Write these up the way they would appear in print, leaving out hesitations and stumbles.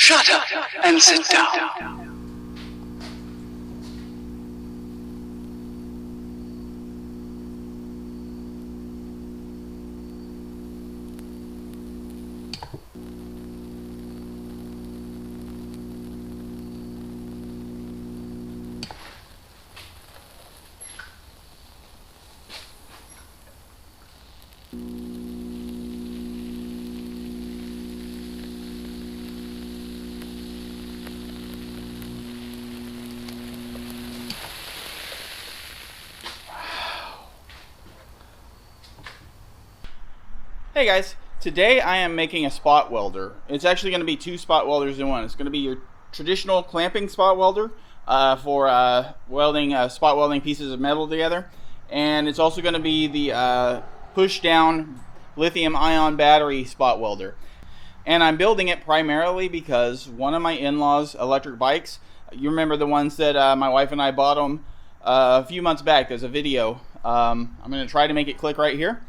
Shut up and sit down. Hey guys, today I am making a spot welder. It's actually going to be two spot welders in one. It's going to be your traditional clamping spot welder for spot welding pieces of metal together. And it's also going to be the push down lithium-ion battery spot welder. And I'm building it primarily because one of my in-laws' electric bikes, you remember the ones that my wife and I bought them a few months back. There's a video. I'm going to try to make it click right here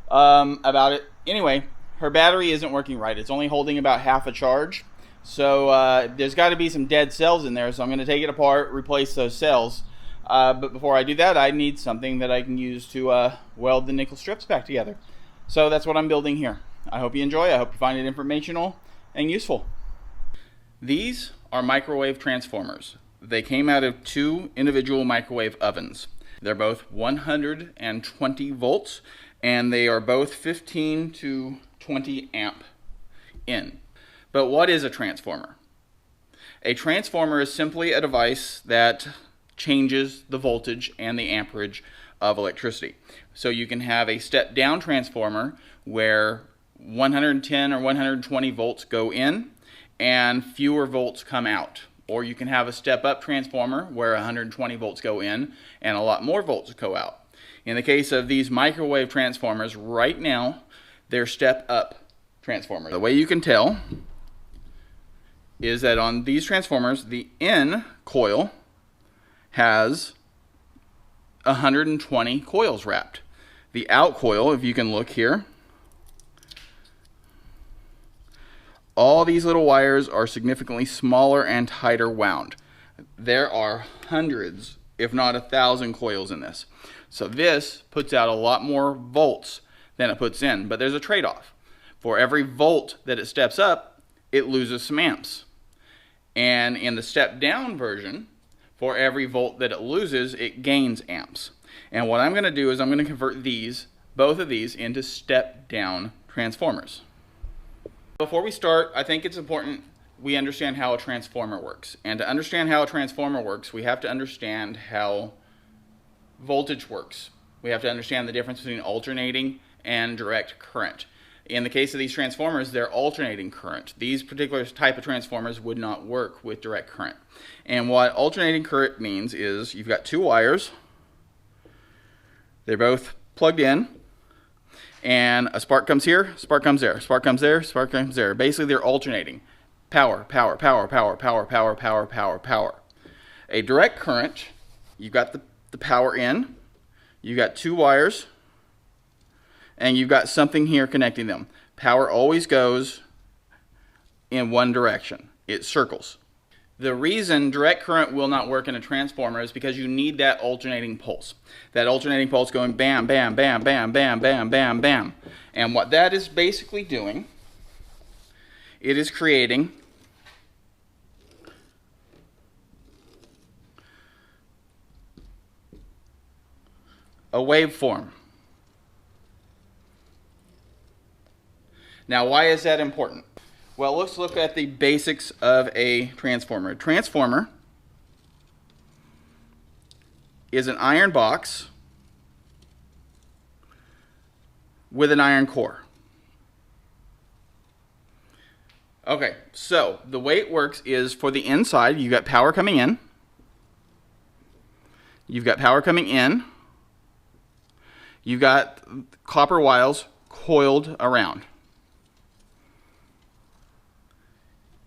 about it. Anyway, her battery isn't working right. It's only holding about half a charge. So there's got to be some dead cells in there. So I'm going to take it apart, replace those cells. But before I do that, I need something that I can use to weld the nickel strips back together. So that's what I'm building here. I hope you enjoy. I hope you find it informational and useful. These are microwave transformers. They came out of two individual microwave ovens. They're both 120 volts. And they are both 15 to 20 amp in. But what is a transformer? A transformer is simply a device that changes the voltage and the amperage of electricity. So you can have a step down transformer where 110 or 120 volts go in and fewer volts come out. Or you can have a step up transformer where 120 volts go in and a lot more volts go out. In the case of these microwave transformers, right now, they're step-up transformers. The way you can tell is that on these transformers, the in coil has 120 coils wrapped. The out coil, if you can look here, all these little wires are significantly smaller and tighter wound. There are hundreds, if not 1,000 coils in this. So this puts out a lot more volts than it puts in, but there's a trade-off. For every volt that it steps up, it loses some amps. And in the step-down version, for every volt that it loses, it gains amps. And what I'm going to do is I'm going to convert both of these into step-down transformers. Before we start, I think it's important we understand how a transformer works. And to understand how a transformer works, we have to understand how voltage works. We have to understand the difference between alternating and direct current. In the case of these transformers, they're alternating current. These particular type of transformers would not work with direct current. And what alternating current means is you've got two wires. They're both plugged in. And a spark comes here, spark comes there, spark comes there, spark comes there. Basically, they're alternating. Power, power, power, power, power, power, power, power, power. A direct current, you've got the power in, you've got two wires, and you've got something here connecting them. Power always goes in one direction. It circles. The reason direct current will not work in a transformer is because you need that alternating pulse. That alternating pulse going bam, bam, bam, bam, bam, bam, bam, bam. And what that is basically doing, it is creating a waveform. Now, why is that important? Well, let's look at the basics of a transformer. A transformer is an iron box with an iron core. Okay, so the way it works is for the inside, you've got power coming in. You've got power coming in. You've got copper wires coiled around.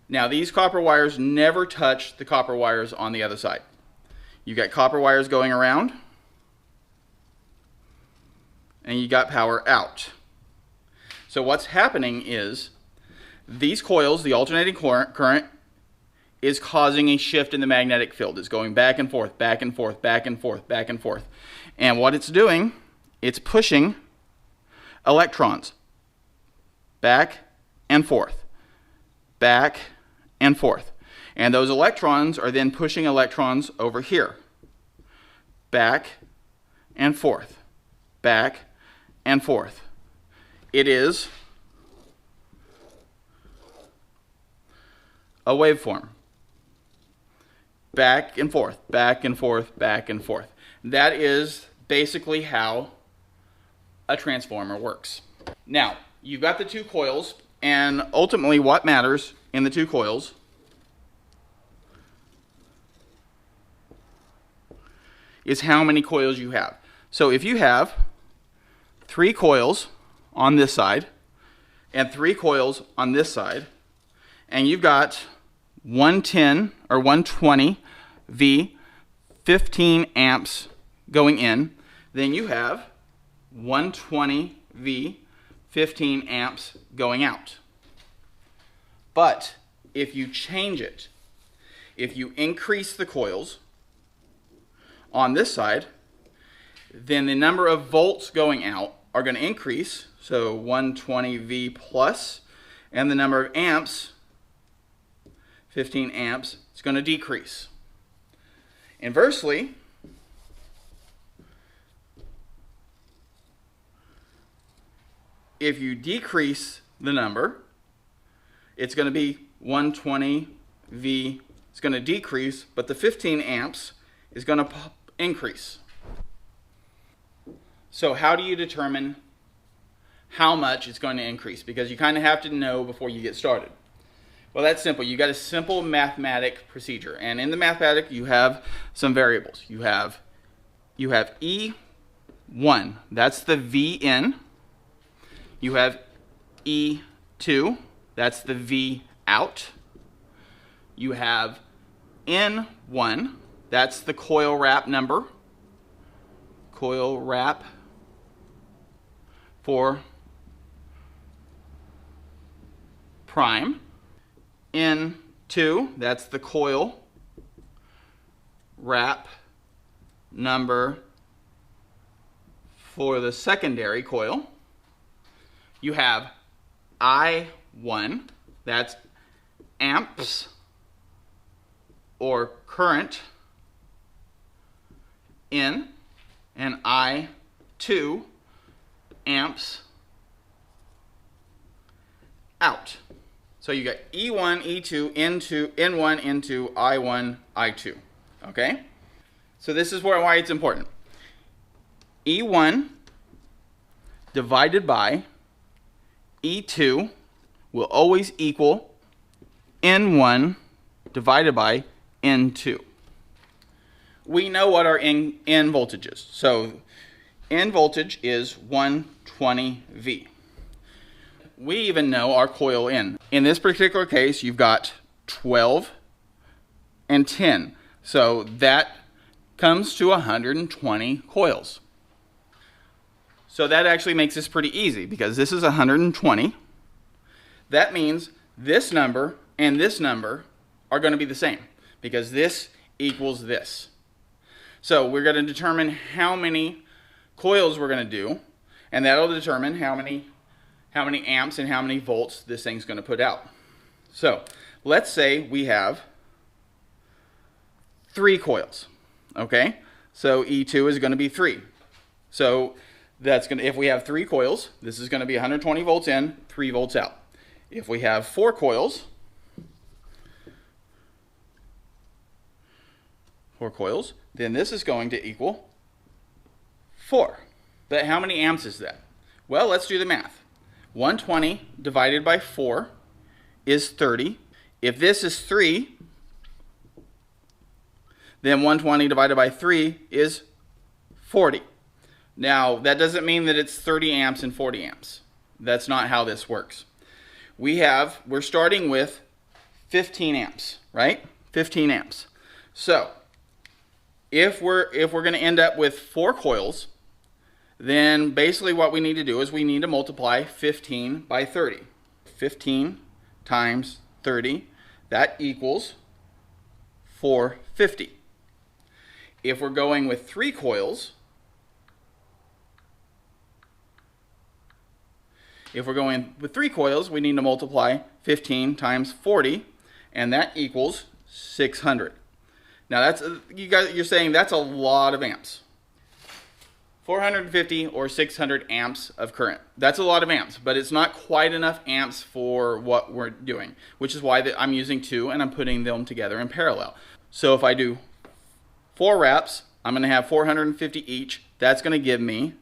Now, these copper wires never touch the copper wires on the other side. You've got copper wires going around, and you got power out. So what's happening is these coils, the alternating current, is causing a shift in the magnetic field. It's going back and forth, back and forth, back and forth, back and forth. And what it's doing, it's pushing electrons back and forth, back and forth. And those electrons are then pushing electrons over here, back and forth, back and forth. It is a waveform. Back and forth, back and forth, back and forth. That is basically how a transformer works. Now, you've got the two coils, and ultimately what matters in the two coils is how many coils you have. So if you have 3 coils on this side and 3 coils on this side, and you've got 110 or 120 V 15 amps going in, then you have 120 V 15 amps going out. But if you change it, if you increase the coils on this side, then the number of volts going out are going to increase, so 120 V plus, and the number of amps, 15 amps, is going to decrease. Inversely, if you decrease the number, it's going to be 120 V, it's going to decrease, but the 15 amps is going to increase. So how do you determine how much it's going to increase? Because you kind of have to know before you get started. Well, that's simple. You got a simple mathematic procedure, and in the mathematic you have some variables. You have E1, that's the V in. You have E2, that's the V out. You have N1, that's the coil wrap number. Coil wrap for prime. N2, that's the coil wrap number for the secondary coil. You have I1, that's amps or current in, and I2, amps out. So you got E1, E2, N2, N1, N2, I1, I2. Okay? So this is why it's important. E1 divided by E2 will always equal N1 divided by N2. We know what our N voltage is. So N voltage is 120 V. We even know our coil in. In this particular case, you've got 12 and 10. So that comes to 120 coils. So that actually makes this pretty easy because this is 120. That means this number and this number are going to be the same because this equals this. So we're going to determine how many coils we're going to do, and that'll determine how many amps and how many volts this thing's going to put out. So let's say we have 3 coils. Okay, so E2 is going to be 3. So that's going to, if we have 3 coils, this is going to be 120 volts in, 3 volts out. If we have 4 coils, then this is going to equal 4. But how many amps is that? Well, let's do the math. 120 divided by 4 is 30. If this is 3, then 120 divided by 3 is 40. Now, that doesn't mean that it's 30 amps and 40 amps. That's not how this works. We're starting with 15 amps, right? 15 amps. So, if we're going to end up with 4 coils, then basically what we need to do is we need to multiply 15 by 30. 15 times 30, that equals 450. If we're going with 3 coils, we need to multiply 15 times 40, and that equals 600. Now that's, you're saying that's a lot of amps. 450 or 600 amps of current. That's a lot of amps, but it's not quite enough amps for what we're doing, which is why I'm using 2 and I'm putting them together in parallel. So if I do 4 wraps, I'm going to have 450 each. That's going to give me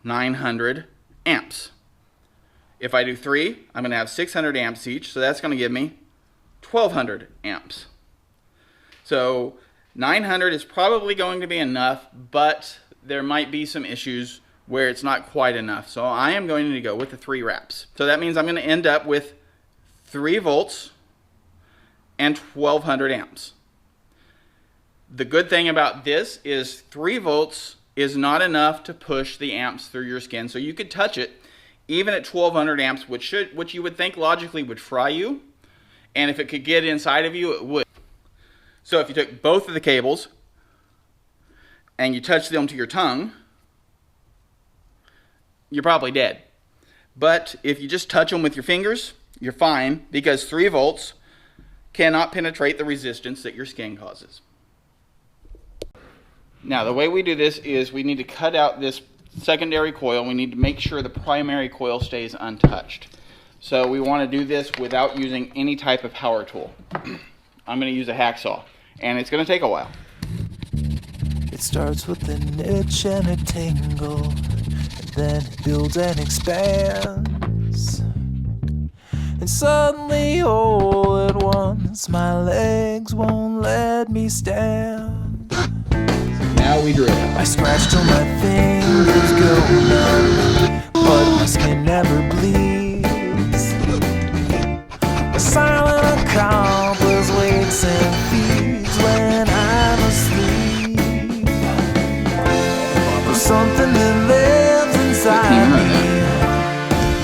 900 amps. If I do 3, I'm going to have 600 amps each, so that's going to give me 1200 amps. So 900 is probably going to be enough, but there might be some issues where it's not quite enough. So I am going to go with the 3 wraps. So that means I'm going to end up with 3 volts and 1200 amps. The good thing about this is 3 volts is not enough to push the amps through your skin. So you could touch it even at 1200 amps, which you would think logically would fry you. And if it could get inside of you, it would. So if you took both of the cables and you touch them to your tongue, you're probably dead. But if you just touch them with your fingers, you're fine, because 3 volts cannot penetrate the resistance that your skin causes. Now the way we do this is we need to cut out this secondary coil. We need to make sure the primary coil stays untouched. So we want to do this without using any type of power tool. I'm going to use a hacksaw, and it's going to take a while. It starts with an itch and a tingle, and then it builds and expands. And suddenly, all at once, my legs won't let me stand. Now we drill. I scratch till my fingers go numb, but my skin never bleeds. A silent accomplice wakes and feeds when I'm asleep. There's something that lives inside me.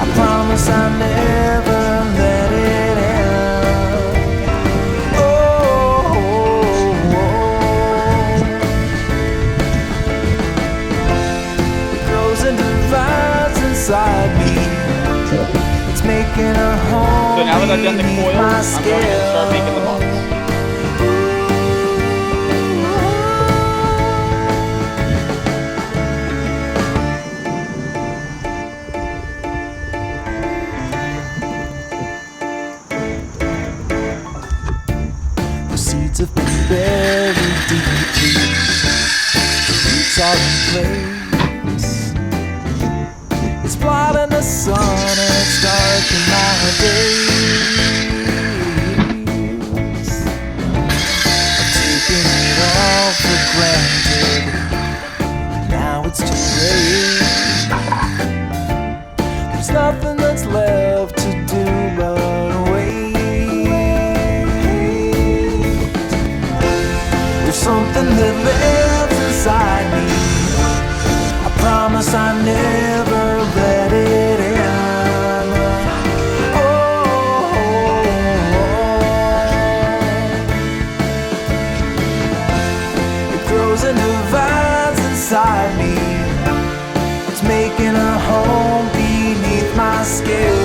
I promise I'll never let it end. Oh, oh, oh. It grows and divides inside me. It's making a home. So now that I've done the coil, I'm going to start making the box. The seeds have been buried deeply. The roots are in place. It's bright in the sun and it's dark in my days. I've taken it all for granted, but now it's too late. There's nothing that's left to do but wait. There's something that lives inside me. I promise I never let it end. Oh, it grows and divides inside me. It's making a home beneath my skin.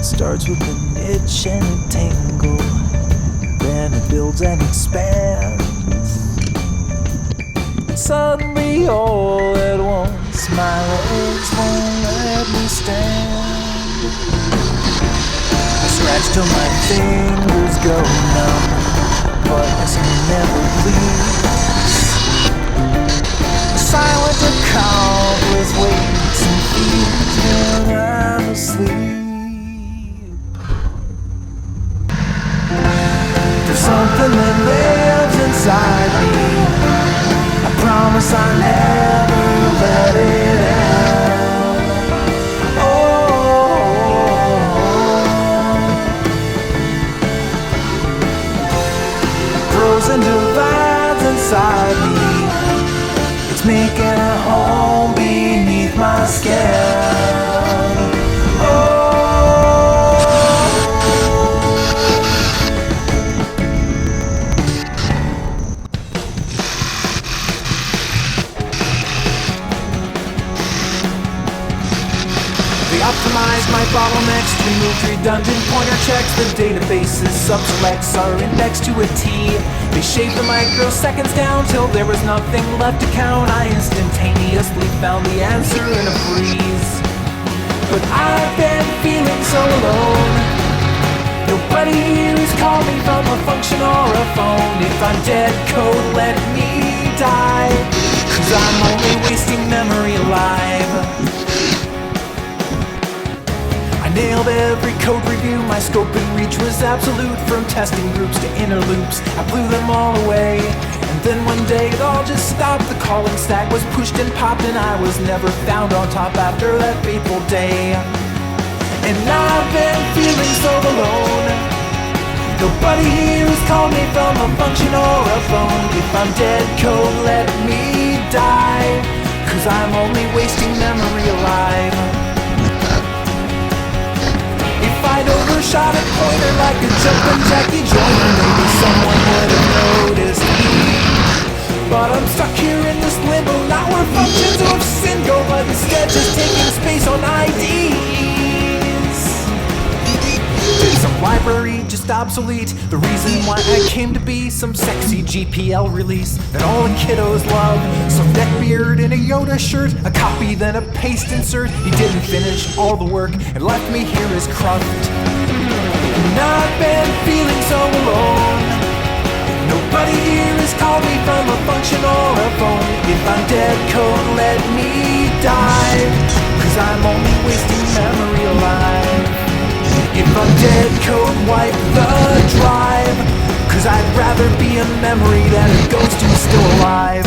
Starts with an itch and a tingle, then it builds and expands. Suddenly, all at once, my legs won't let me stand. I scratch till my fingers go numb, but you never leaves. Silent accomplice waits and feeds when I'm asleep. There's something that lives inside me. I promise I'll never let it out. Grows and divides inside me. It's making a home beneath my skin. They optimized my bottlenecks, removed redundant pointer checks. The database's subselects are indexed to a T. They shaved the microseconds down till there was nothing left to count. I instantaneously found the answer in a freeze. But I've been feeling so alone. Nobody here has called me from a function or a phone. If I'm dead code, let me die, 'cause I'm only wasting memory alive. I nailed every code review, my scope and reach was absolute. From testing groups to inner loops, I blew them all away. And then one day it all just stopped. The calling stack was pushed and popped, and I was never found on top after that fateful day. And I've been feeling so alone. Nobody here has called me from a function or a phone. If I'm dead code, let me die, 'cause I'm only wasting memory alive. If I'd overshot a pointer like a jumping Jackie Joyner, maybe someone would have noticed me. But I'm stuck here in this limbo, not where functions of sin go, but instead just taking space on IDs. Is a library just obsolete? The reason why I came to be some sexy GPL release that all the kiddos love. Some neckbeard in a Yoda shirt, a copy then a paste insert. He didn't finish all the work and left me here as cruft. And I've been feeling so alone. Nobody here has called me from a function or a phone. If I'm dead code, let me die, 'cause I'm only wasting memory alive. If I'm dead code, wipe the drive, 'cause I'd rather be a memory than a ghost who's still alive.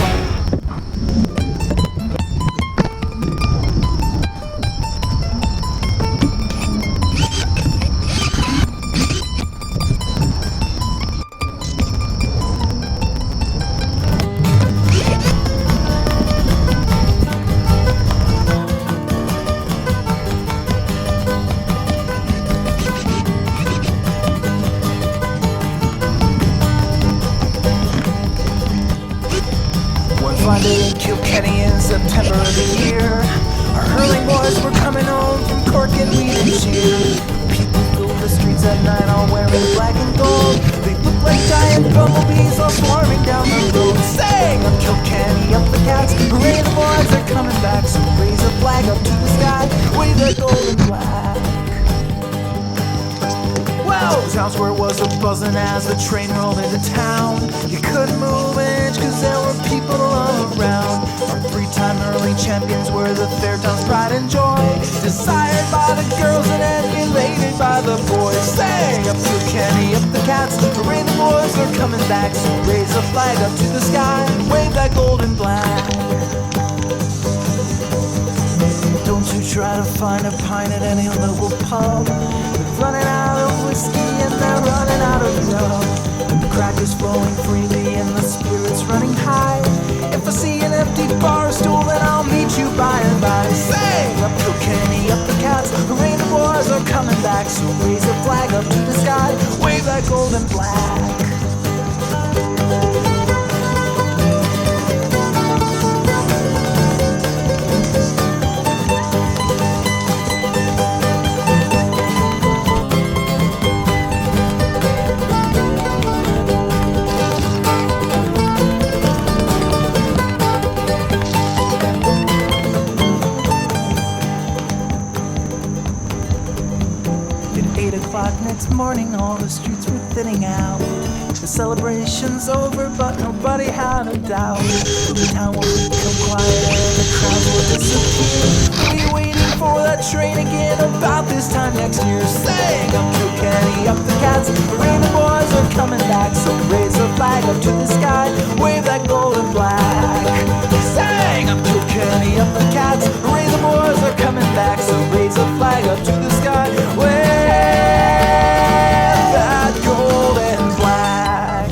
Monday in Kilkenny in September of the year. Our hurling boys were coming home from Cork and we did cheer. People filled the streets at night all wearing black and gold. They looked like giant bumblebees all swarming down the road. Sang up Kilkenny, up the cats, hooray the boys are coming back. So raise a flag up to the sky, wave that gold and black. Well, the house where it was a buzzing as the train rolled into town. You couldn't move an inch 'cause there were people all around. Our three-time hurling champions were the fair town's pride and joy. Desired by the girls and emulated by the boys. Sang up Kilkenny, up the cats, hooray the boys are coming back. So raise a flag up to the sky, wave that gold and black. Don't you try to find a pint at any local pub. They're running out of whiskey and they're running out of rum. The crack is flowing freely and the spirit's running high. If I see an empty bar stool, then I'll meet you by and by. Sing up Kilkenny, up the cats, hooray the boys are coming back. So raise a flag up to the sky, wave that gold and black. Next morning, all the streets were thinning out. The celebration's over, but nobody had a doubt. The town will become quiet and the crowds will disappear. We'll be waiting for that train again about this time next year. Saying up Kilkenny, up the cats, hooray, the boys are coming back. So raise a flag up to the sky, wave that gold and black. Saying up Kilkenny, up the cats, hooray, the boys are coming back. So raise a flag up to the sky, wave that gold and black.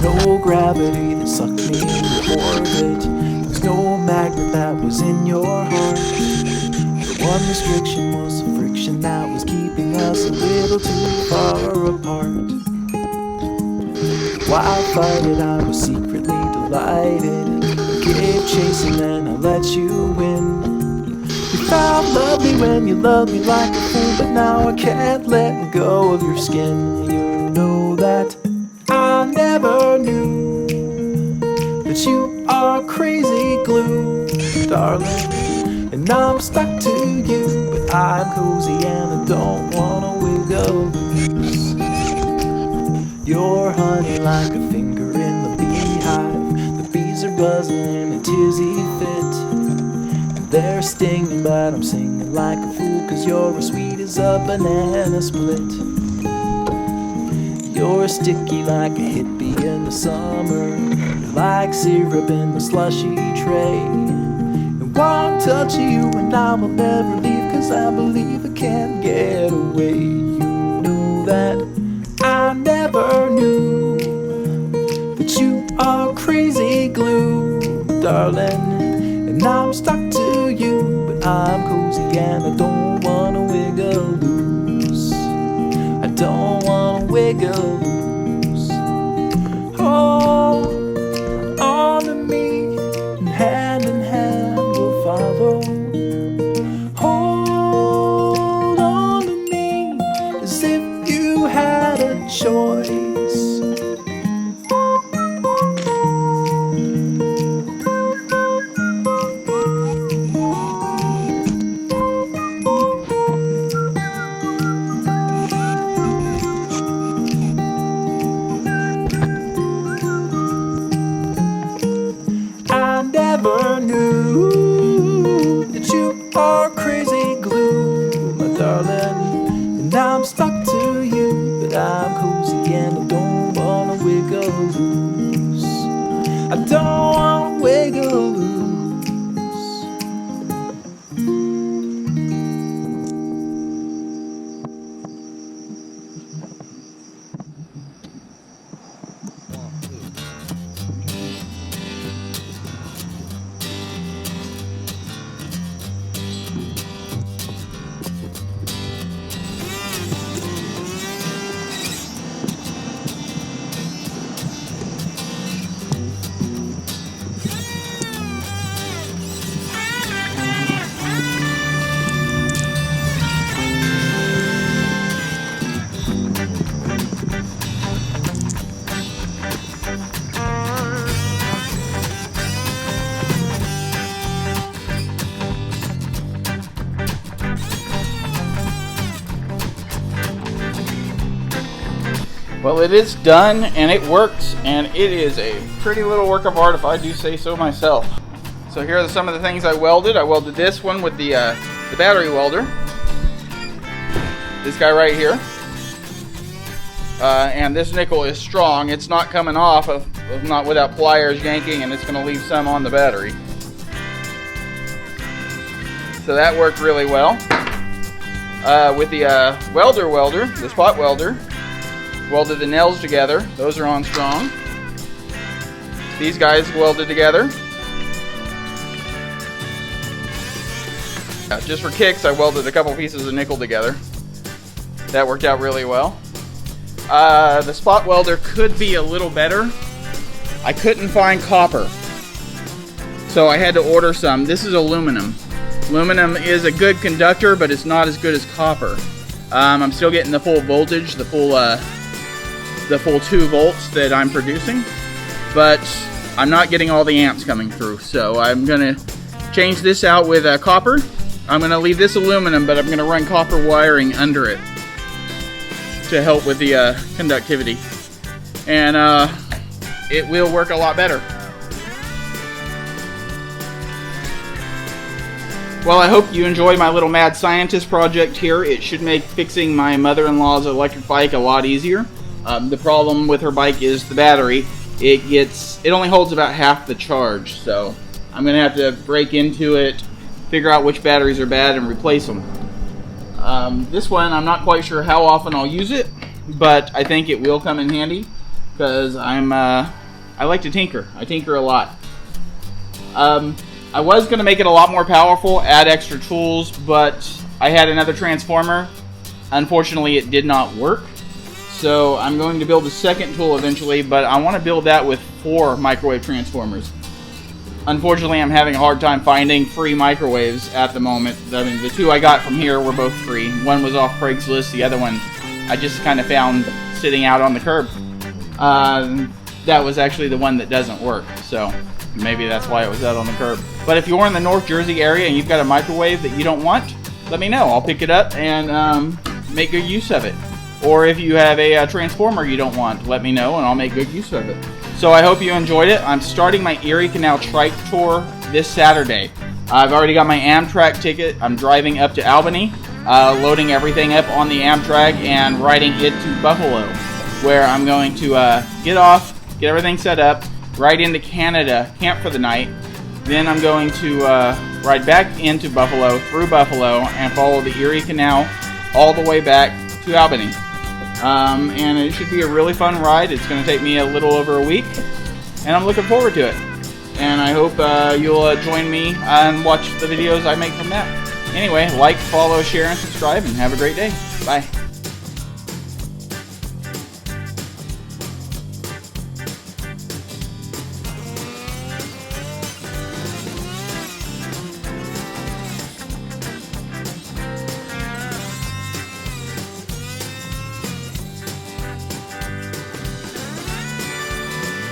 No gravity that sucked me into orbit. There's no magnet that was in your heart. The one restriction was the friction that was keeping us a little too far apart. While I fight it, I was secretly delighted. I gave chase and then I let you win. You found lovely when you loved me like a fool, but now I can't let go of your skin. You know that I never knew that you are crazy glue, darling. And I'm stuck to you, but I'm cozy and I don't wanna wiggle loose. You're honey like a finger in the beehive. The bees are buzzing in a tizzy fit. And they're stinging, but I'm singing like a fool, 'cause you're as sweet as a banana split. You're sticky like a hippie in the summer. You're like syrup in the slushy tray. And one touch of you and I will never leave, 'cause I believe I can't get away. You know that I never knew that you are crazy glue, darling. And I'm stuck to you, but I'm cozy and I don't wanna wiggle loose. I don't wanna wiggle loose. Hold on to me, and hand we'll follow. Hold on to me, as if you had a choice. I never knew that you are crazy glue, my darling. And I'm stuck to you, but I'm cozy and I don't wanna wiggle loose. I don't wanna wiggle loose. Well, it is done and it works, and it is a pretty little work of art if I do say so myself. So here are some of the things I welded. I welded this one with the battery welder. This guy right here. And this nickel is strong. It's not coming off of not without pliers yanking, and it's going to leave some on the battery. So that worked really well. With the welder, the spot welder, welded the nails together. Those are on strong. These guys welded together. Just for kicks, I welded a couple pieces of nickel together. That worked out really well. The spot welder could be a little better. I couldn't find copper. So I had to order some. This is aluminum. Aluminum is a good conductor, but it's not as good as copper. I'm still getting the full voltage, the full 2 volts that I'm producing, but I'm not getting all the amps coming through. So I'm gonna change this out with copper. I'm gonna leave this aluminum, but I'm gonna run copper wiring under it to help with the conductivity, and it will work a lot better. Well, I hope you enjoyed my little mad scientist project here. It should make fixing my mother-in-law's electric bike a lot easier. The problem with her bike is the battery. It only holds about half the charge, so I'm gonna have to break into it, figure out which batteries are bad, and replace them. This one, I'm not quite sure how often I'll use it, but I think it will come in handy because I like to tinker. I tinker a lot. I was going to make it a lot more powerful, add extra tools, but I had another transformer. Unfortunately, it did not work. So I'm going to build a second tool eventually, but I want to build that with 4 microwave transformers. Unfortunately, I'm having a hard time finding free microwaves at the moment. I mean, the 2 I got from here were both free. One was off Craigslist, the other one I just kind of found sitting out on the curb. That was actually the one that doesn't work, so maybe that's why it was out on the curb. But if you're in the North Jersey area and you've got a microwave that you don't want, let me know. I'll pick it up and make good use of it. Or if you have a transformer you don't want, let me know and I'll make good use of it. So I hope you enjoyed it. I'm starting my Erie Canal Trike Tour this Saturday. I've already got my Amtrak ticket. I'm driving up to Albany, loading everything up on the Amtrak and riding it to Buffalo, where I'm going to get off, get everything set up, ride into Canada, camp for the night. Then I'm going to ride back into Buffalo, through Buffalo, and follow the Erie Canal all the way back to Albany. And it should be a really fun ride. It's going to take me a little over a week, and I'm looking forward to it. And I hope you'll join me and watch the videos I make from that. Anyway, like, follow, share, and subscribe, and have a great day. Bye.